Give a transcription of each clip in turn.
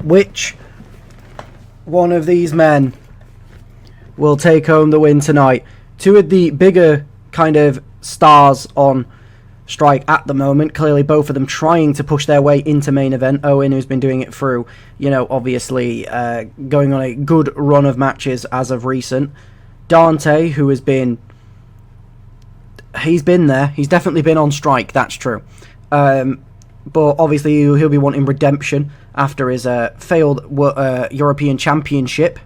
which one of these men will take home the win tonight. Two of the bigger kind of stars on strike at the moment. Clearly both of them trying to push their way into main event. Eoin, who's been doing it through, obviously going on a good run of matches as of recent. Dante, who has been... He's been there. He's definitely been on strike, that's true. But obviously he'll be wanting redemption after his failed European Championship.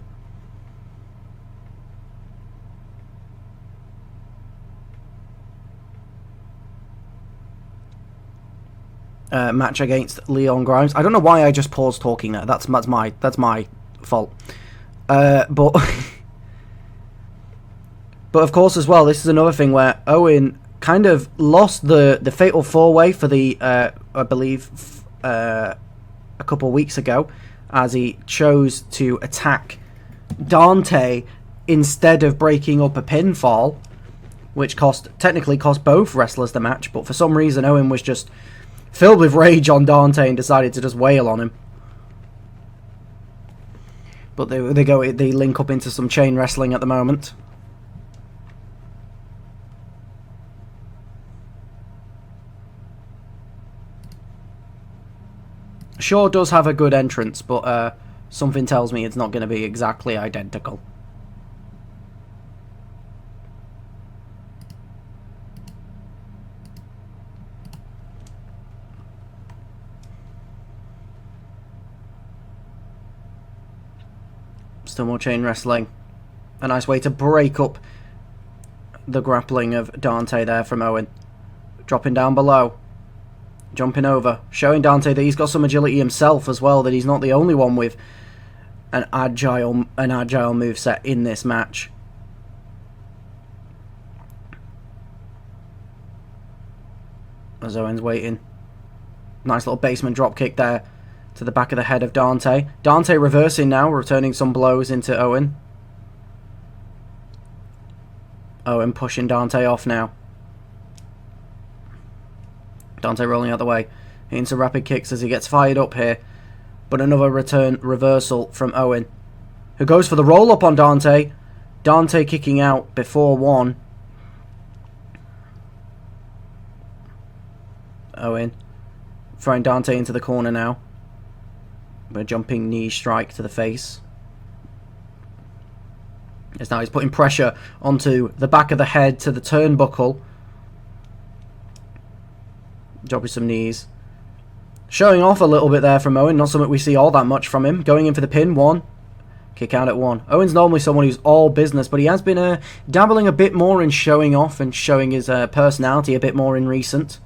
Match against Leon Grimes. I don't know why I just paused talking there. That's my fault. But but of course as well, this is another thing where Eoin kind of lost the fatal four-way for the I believe a couple of weeks ago, as he chose to attack Dante instead of breaking up a pinfall, which technically cost both wrestlers the match. But for some reason Eoin was just filled with rage on Dante and decided to just wail on him. But they link up into some chain wrestling at the moment. Shaw does have a good entrance, but something tells me it's not going to be exactly identical. Still more chain wrestling. A nice way to break up the grappling of Dante there from Eoin. Dropping down below. Jumping over. Showing Dante that he's got some agility himself as well. That he's not the only one with an agile moveset in this match. As Eoin's waiting. Nice little basement dropkick there to the back of the head of Dante. Dante reversing now, returning some blows into Eoin. Eoin pushing Dante off now. Dante rolling out the way. Hitting some rapid kicks as he gets fired up here. But another reversal from Eoin, who goes for the roll-up on Dante. Dante kicking out before one. Eoin throwing Dante into the corner now. A jumping knee strike to the face. As now he's putting pressure onto the back of the head to the turnbuckle. Dropping some knees. Showing off a little bit there from Eoin. Not something we see all that much from him. Going in for the pin. One. Kick out at one. Owen's normally someone who's all business, but he has been dabbling a bit more in showing off and showing his personality a bit more in recent.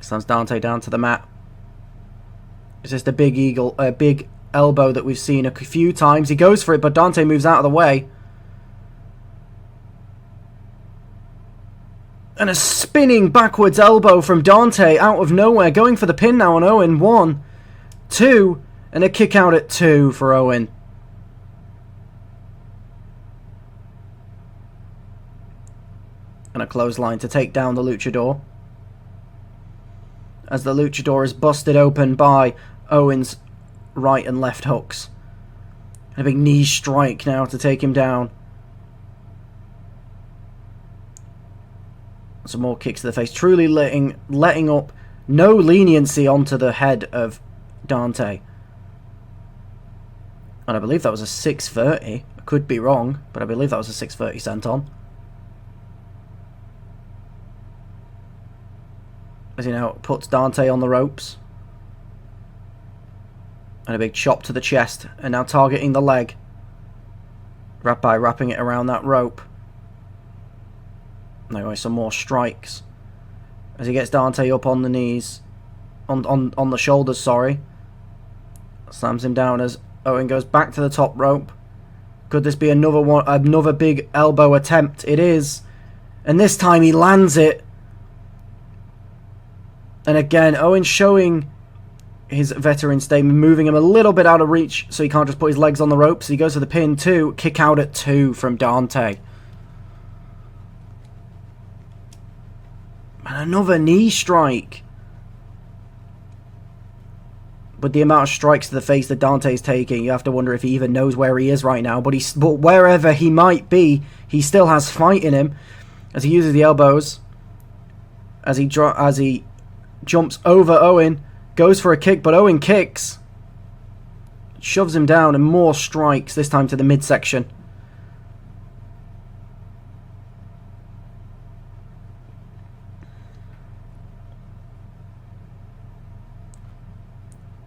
Slams Dante down to the mat. It's just a big elbow that we've seen a few times. He goes for it, but Dante moves out of the way. And a spinning backwards elbow from Dante out of nowhere. Going for the pin now on Eoin. 1, 2, and a kick out at 2 for Eoin. And a clothesline to take down the Luchador. As the Luchador is busted open by Owen's right and left hooks. A big knee strike now to take him down. Some more kicks to the face. Truly letting up no leniency onto the head of Dante. And I believe that was a 630. I could be wrong, but I believe that was a 630 senton. As he now puts Dante on the ropes. And a big chop to the chest. And now targeting the leg. By wrapping it around that rope. Anyway, some more strikes. As he gets Dante up on the knees. On the shoulders, sorry. Slams him down as Eoin goes back to the top rope. Could this be another big elbow attempt? It is. And this time he lands it. And again, Eoin showing his veteran statement, moving him a little bit out of reach so he can't just put his legs on the ropes. He goes for the pin, 2. Kick out at 2 from Dante. And another knee strike. with the amount of strikes to the face that Dante's taking, you have to wonder if he even knows where he is right now. But wherever he might be, he still has fight in him as he uses the elbows. As he jumps over Eoin, goes for a kick, but Eoin kicks, shoves him down, and more strikes, this time to the midsection.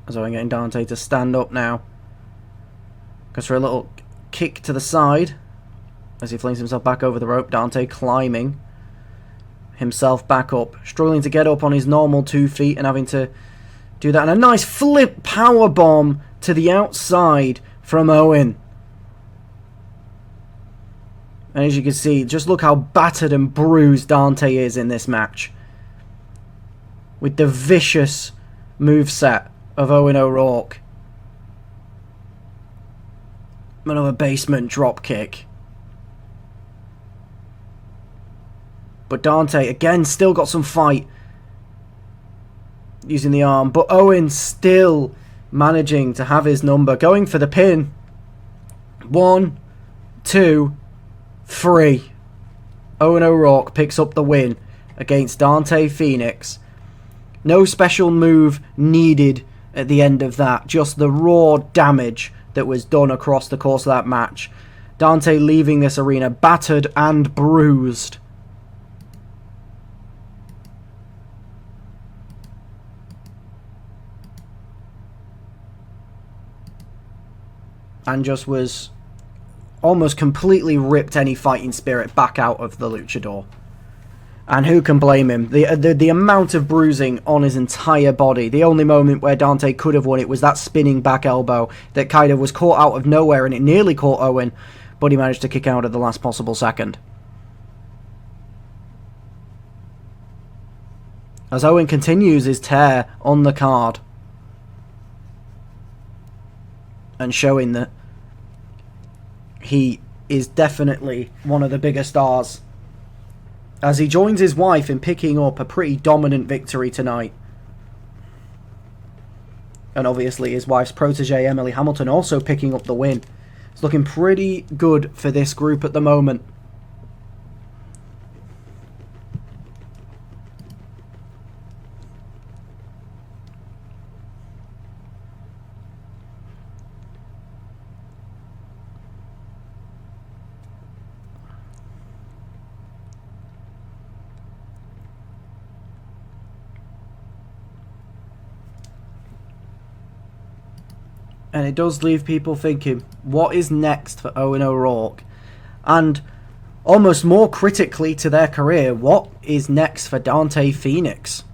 As Eoin getting Dante to stand up now. Goes for a little kick to the side as he flings himself back over the rope. Dante climbing himself back up, struggling to get up on his normal 2 feet and having to do that. And a nice flip power bomb to the outside from Eoin. And as you can see, just look how battered and bruised Dante is in this match, with the vicious moveset of Eoin O'Rourke. Another basement drop kick. But Dante, again, still got some fight using the arm. But Eoin still managing to have his number. Going for the pin. 1, 2, 3. Eoin O'Rourke picks up the win against Dante Fenix. No special move needed at the end of that. Just the raw damage that was done across the course of that match. Dante leaving this arena battered and bruised. And just was almost completely ripped any fighting spirit back out of the luchador. And who can blame him? The amount of bruising on his entire body. The only moment where Dante could have won it was that spinning back elbow that kind of was caught out of nowhere, and it nearly caught Eoin, but he managed to kick out at the last possible second. As Eoin continues his tear on the card, and showing that he is definitely one of the bigger stars, as he joins his wife in picking up a pretty dominant victory tonight. And obviously his wife's protege Emily Hamilton also picking up the win. It's looking pretty good for this group at the moment. And it does leave people thinking, what is next for Eoin O'Rourke? And almost more critically to their career, what is next for Dante Fenix?